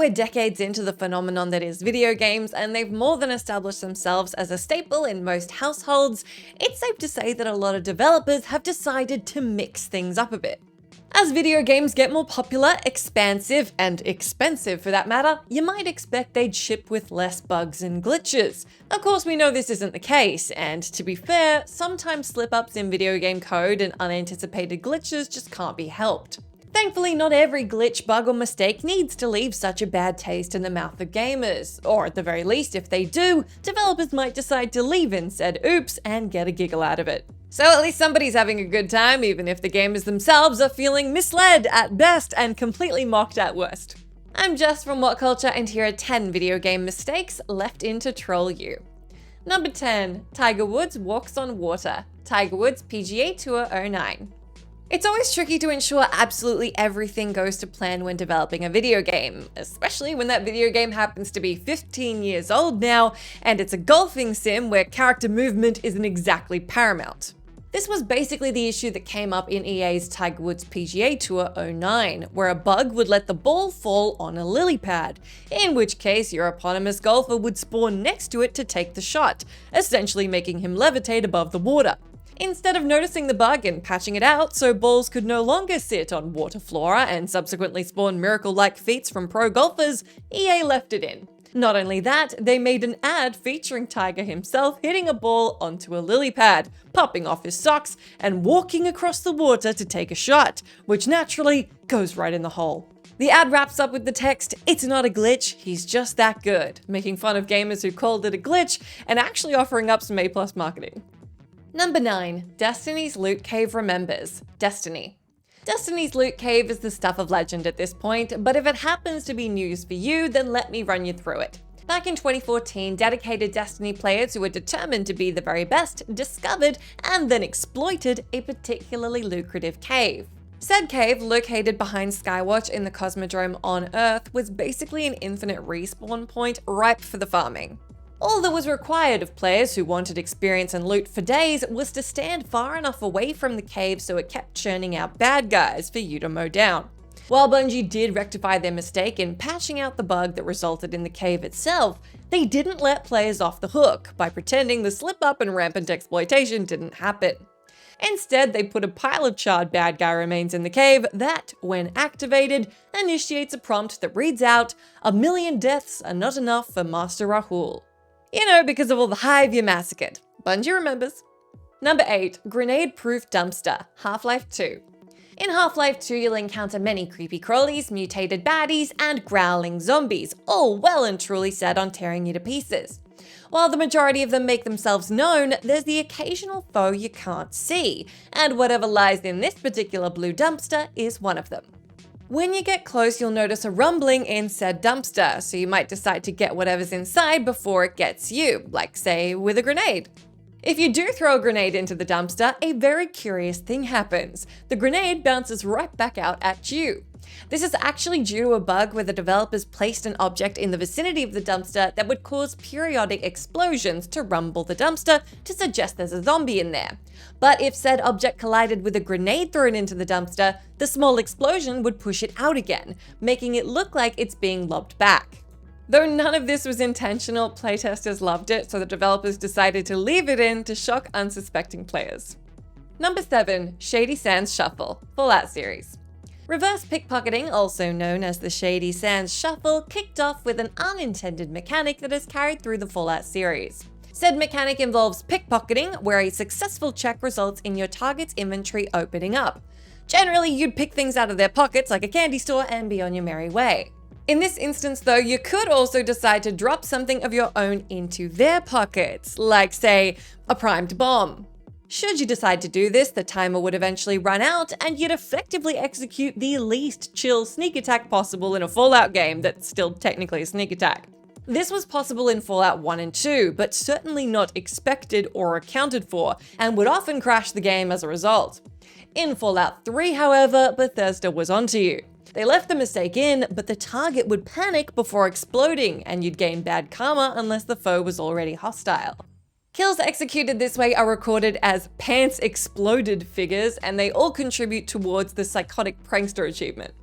we're decades into the phenomenon that is video games, and they've more than established themselves as a staple in most households, it's safe to say that a lot of developers have decided to mix things up a bit. As video games get more popular, expansive, and expensive for that matter, you might expect they'd ship with less bugs and glitches. Of course, we know this isn't the case, and to be fair, sometimes slip-ups in video game code and unanticipated glitches just can't be helped. Thankfully, not every glitch, bug, or mistake needs to leave such a bad taste in the mouth of gamers, or at the very least, if they do, developers might decide to leave in said oops and get a giggle out of it. So at least somebody's having a good time, even if the gamers themselves are feeling misled at best and completely mocked at worst. I'm Jess from WhatCulture, and here are 10 video game mistakes left in to troll you. Number 10. Tiger Woods walks on water. Tiger Woods PGA Tour 09. It's always tricky to ensure absolutely everything goes to plan when developing a video game, especially when that video game happens to be 15 years old now, and it's a golfing sim where character movement isn't exactly paramount. This was basically the issue that came up in EA's Tiger Woods PGA Tour 09, where a bug would let the ball fall on a lily pad, in which case your eponymous golfer would spawn next to it to take the shot, essentially making him levitate above the water. Instead of noticing the bug and patching it out so balls could no longer sit on water flora and subsequently spawn miracle-like feats from pro golfers, EA left it in. Not only that, they made an ad featuring Tiger himself hitting a ball onto a lily pad, popping off his socks, and walking across the water to take a shot, which naturally goes right in the hole. The ad wraps up with the text, "It's not a glitch, he's just that good," making fun of gamers who called it a glitch and actually offering up some A+ marketing. Number 9. Destiny's Loot Cave remembers. Destiny. Destiny's Loot Cave is the stuff of legend at this point, but if it happens to be news for you, then let me run you through it. Back in 2014, dedicated Destiny players who were determined to be the very best discovered and then exploited a particularly lucrative cave. Said cave, located behind Skywatch in the Cosmodrome on Earth, was basically an infinite respawn point ripe for the farming. All that was required of players who wanted experience and loot for days was to stand far enough away from the cave so it kept churning out bad guys for you to mow down. While Bungie did rectify their mistake in patching out the bug that resulted in the cave itself, they didn't let players off the hook by pretending the slip-up and rampant exploitation didn't happen. Instead, they put a pile of charred bad guy remains in the cave that, when activated, initiates a prompt that reads out, "1,000,000 deaths are not enough for Master Rahul." You know, because of all the hive you massacred. Bungie remembers. Number 8. Grenade-proof dumpster. Half-Life 2. In Half-Life 2, you'll encounter many creepy crawlies, mutated baddies, and growling zombies, all well and truly set on tearing you to pieces. While the majority of them make themselves known, there's the occasional foe you can't see, and whatever lies in this particular blue dumpster is one of them. When you get close, you'll notice a rumbling in said dumpster, so you might decide to get whatever's inside before it gets you, like say with a grenade. If you do throw a grenade into the dumpster, a very curious thing happens. The grenade bounces right back out at you. This is actually due to a bug where the developers placed an object in the vicinity of the dumpster that would cause periodic explosions to rumble the dumpster to suggest there's a zombie in there. But if said object collided with a grenade thrown into the dumpster, the small explosion would push it out again, making it look like it's being lobbed back. Though none of this was intentional, playtesters loved it, so the developers decided to leave it in to shock unsuspecting players. Number 7. Shady Sands Shuffle. Fallout series. Reverse pickpocketing, also known as the Shady Sands Shuffle, kicked off with an unintended mechanic that has carried through the Fallout series. Said mechanic involves pickpocketing, where a successful check results in your target's inventory opening up. Generally, you'd pick things out of their pockets like a candy store and be on your merry way. In this instance though, you could also decide to drop something of your own into their pockets, like say, a primed bomb. Should you decide to do this, the timer would eventually run out and you'd effectively execute the least chill sneak attack possible in a Fallout game that's still technically a sneak attack. This was possible in Fallout 1 and 2, but certainly not expected or accounted for, and would often crash the game as a result. In Fallout 3, however, Bethesda was onto you. They left the mistake in, but the target would panic before exploding, and you'd gain bad karma unless the foe was already hostile. Kills executed this way are recorded as pants exploded figures, and they all contribute towards the psychotic prankster achievement.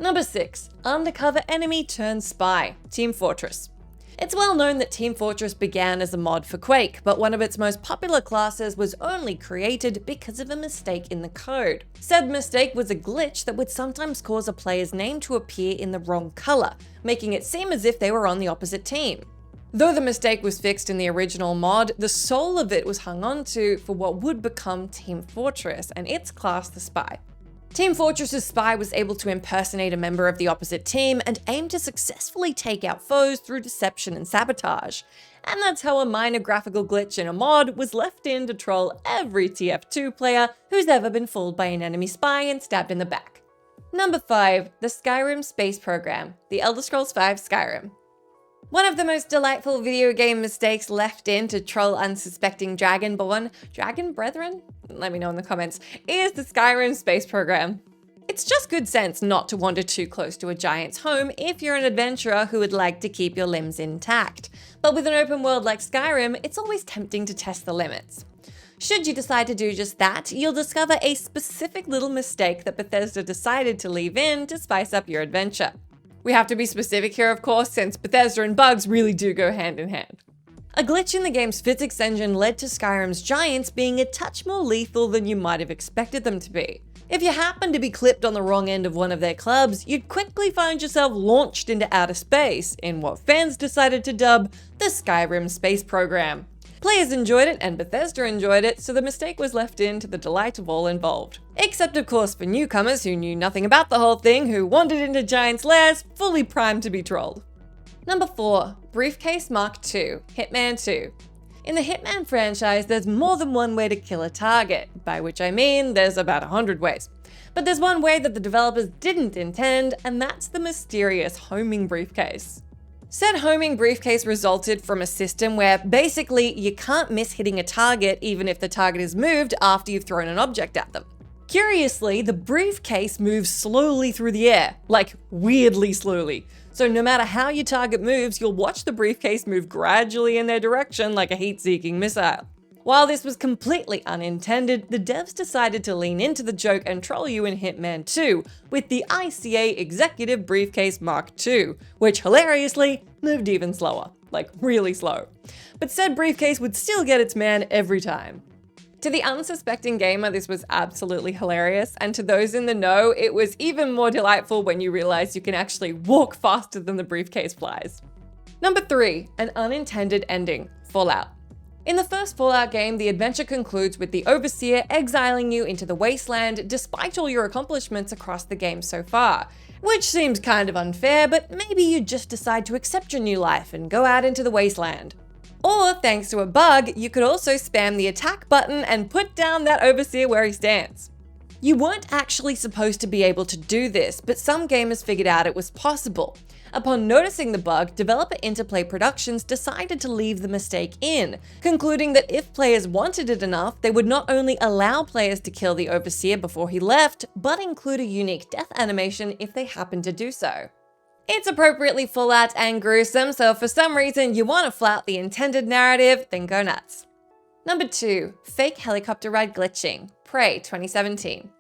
Number 6. Undercover enemy turned spy, Team Fortress. It's well known that Team Fortress began as a mod for Quake, but one of its most popular classes was only created because of a mistake in the code. Said mistake was a glitch that would sometimes cause a player's name to appear in the wrong color, making it seem as if they were on the opposite team. Though the mistake was fixed in the original mod, the soul of it was hung onto for what would become Team Fortress and its class, the Spy. Team Fortress's Spy was able to impersonate a member of the opposite team and aim to successfully take out foes through deception and sabotage. And that's how a minor graphical glitch in a mod was left in to troll every TF2 player who's ever been fooled by an enemy spy and stabbed in the back. Number 5. The SKYRIM Space Program, The Elder Scrolls V Skyrim. One of the most delightful video game mistakes left in to troll unsuspecting dragon brethren? Let me know in the comments, is the Skyrim space program. It's just good sense not to wander too close to a giant's home if you're an adventurer who would like to keep your limbs intact. But with an open world like Skyrim, it's always tempting to test the limits. Should you decide to do just that, you'll discover a specific little mistake that Bethesda decided to leave in to spice up your adventure. We have to be specific here, of course, since Bethesda and bugs really do go hand in hand. A glitch in the game's physics engine led to Skyrim's giants being a touch more lethal than you might have expected them to be. If you happened to be clipped on the wrong end of one of their clubs, you'd quickly find yourself launched into outer space in what fans decided to dub the Skyrim Space Program. Players enjoyed it and Bethesda enjoyed it, so the mistake was left in to the delight of all involved. Except of course for newcomers who knew nothing about the whole thing, who wandered into Giants' lairs fully primed to be trolled. Number 4. BRIEFCASE Mark.II, HITMAN.II. In the Hitman franchise, there's more than one way to kill a target, by which I mean there's about 100 ways. But there's one way that the developers didn't intend, and that's the mysterious homing briefcase. Said homing briefcase resulted from a system where basically you can't miss hitting a target even if the target is moved after you've thrown an object at them. Curiously, the briefcase moves slowly through the air, like weirdly slowly. So no matter how your target moves, you'll watch the briefcase move gradually in their direction like a heat-seeking missile. While this was completely unintended, the devs decided to lean into the joke and troll you in Hitman.II with the ICA Executive Briefcase Mark.II, which hilariously moved even slower, like really slow. But said briefcase would still get its man every time. To the unsuspecting gamer, this was absolutely hilarious, and to those in the know, it was even more delightful when you realize you can actually walk faster than the briefcase flies. Number 3, an unintended ending, Fallout. In the first Fallout game, the adventure concludes with the Overseer exiling you into the wasteland despite all your accomplishments across the game so far. Which seems kind of unfair, but maybe you just decide to accept your new life and go out into the wasteland. Or, thanks to a bug, you could also spam the attack button and put down that Overseer where he stands. You weren't actually supposed to be able to do this, but some gamers figured out it was possible. Upon noticing the bug, developer Interplay Productions decided to leave the mistake in, concluding that if players wanted it enough, they would not only allow players to kill the Overseer before he left, but include a unique death animation if they happened to do so. It's appropriately full out and gruesome, so if for some reason you want to flout the intended narrative, then go nuts. Number 2, fake helicopter ride glitching, Prey 2017.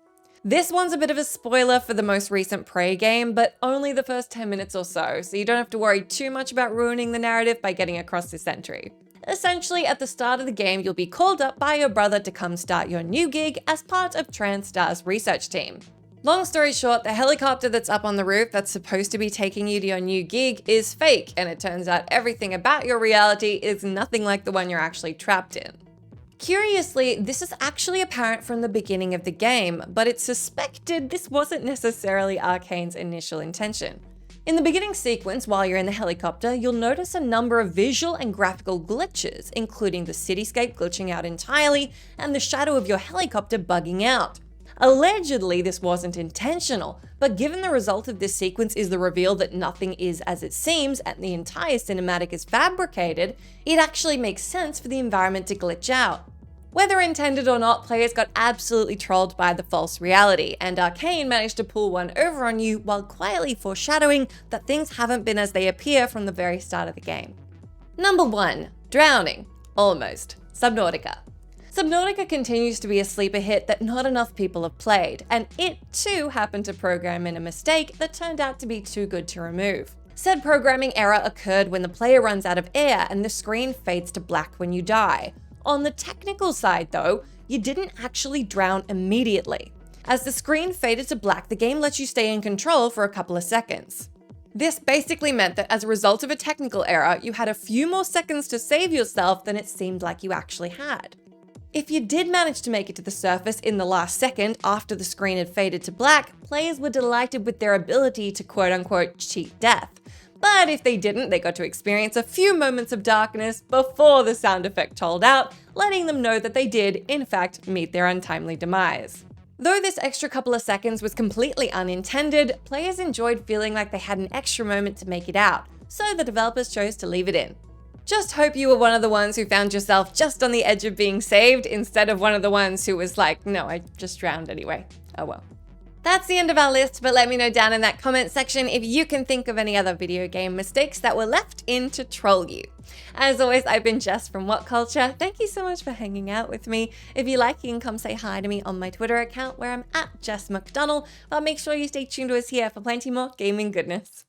This one's a bit of a spoiler for the most recent Prey game, but only the first 10 minutes or so you don't have to worry too much about ruining the narrative by getting across this entry. Essentially, at the start of the game, you'll be called up by your brother to come start your new gig as part of TranStar's research team. Long story short, the helicopter that's up on the roof that's supposed to be taking you to your new gig is fake, and it turns out everything about your reality is nothing like the one you're actually trapped in. Curiously, this is actually apparent from the beginning of the game, but it's suspected this wasn't necessarily Arcane's initial intention. In the beginning sequence, while you're in the helicopter, you'll notice a number of visual and graphical glitches, including the cityscape glitching out entirely and the shadow of your helicopter bugging out. Allegedly, this wasn't intentional, but given the result of this sequence is the reveal that nothing is as it seems and the entire cinematic is fabricated, it actually makes sense for the environment to glitch out. Whether intended or not, players got absolutely trolled by the false reality, and Arcane managed to pull one over on you while quietly foreshadowing that things haven't been as they appear from the very start of the game. Number 1, drowning. Almost. Subnautica. Subnautica continues to be a sleeper hit that not enough people have played, and it too happened to program in a mistake that turned out to be too good to remove. Said programming error occurred when the player runs out of air and the screen fades to black when you die. On the technical side though, you didn't actually drown immediately. As the screen faded to black, the game lets you stay in control for a couple of seconds. This basically meant that as a result of a technical error, you had a few more seconds to save yourself than it seemed like you actually had. If you did manage to make it to the surface in the last second after the screen had faded to black, players were delighted with their ability to quote-unquote cheat death. But if they didn't, they got to experience a few moments of darkness before the sound effect told out, letting them know that they did, in fact, meet their untimely demise. Though this extra couple of seconds was completely unintended, players enjoyed feeling like they had an extra moment to make it out, so the developers chose to leave it in. Just hope you were one of the ones who found yourself just on the edge of being saved instead of one of the ones who was like, no, I just drowned anyway. Oh well. That's the end of our list, but let me know down in that comment section if you can think of any other video game mistakes that were left in to troll you. As always, I've been Jess from WhatCulture. Thank you so much for hanging out with me. If you like, you can come say hi to me on my Twitter account where I'm @JessMcDonnell, but make sure you stay tuned to us here for plenty more gaming goodness.